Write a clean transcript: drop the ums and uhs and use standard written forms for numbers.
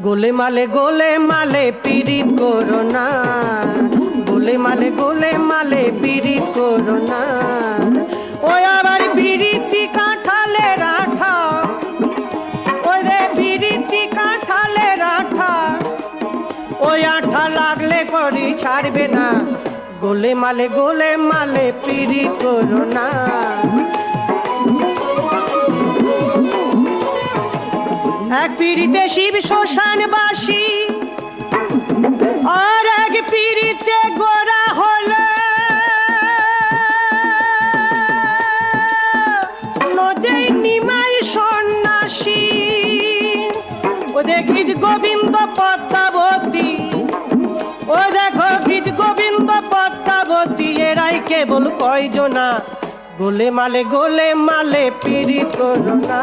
গোলে মালে পিরিত করো না, গোলে মালে পিরিত করো না। ওই আবার বিরিতি কাঁঠালের আঠা, ওই রে বিরিতি কাঁঠালের আঠা, ওই আঠা লাগলে করি ছাড়বে না। গোলে মালে পিরিত করো না। এক পিড়িতে শিব শ্মশানবাসী, আর এক পিড়িতে গোরা হলো নদী নিমাই সন্ন্যাসী। ও দেখিত গোবিন্দ পদ্মাবতী, ও দেখো গীত গোবিন্দ পদ্মাবতী, এরাই কেবল কয়জনা। গোলে মালে পিরিত করো না।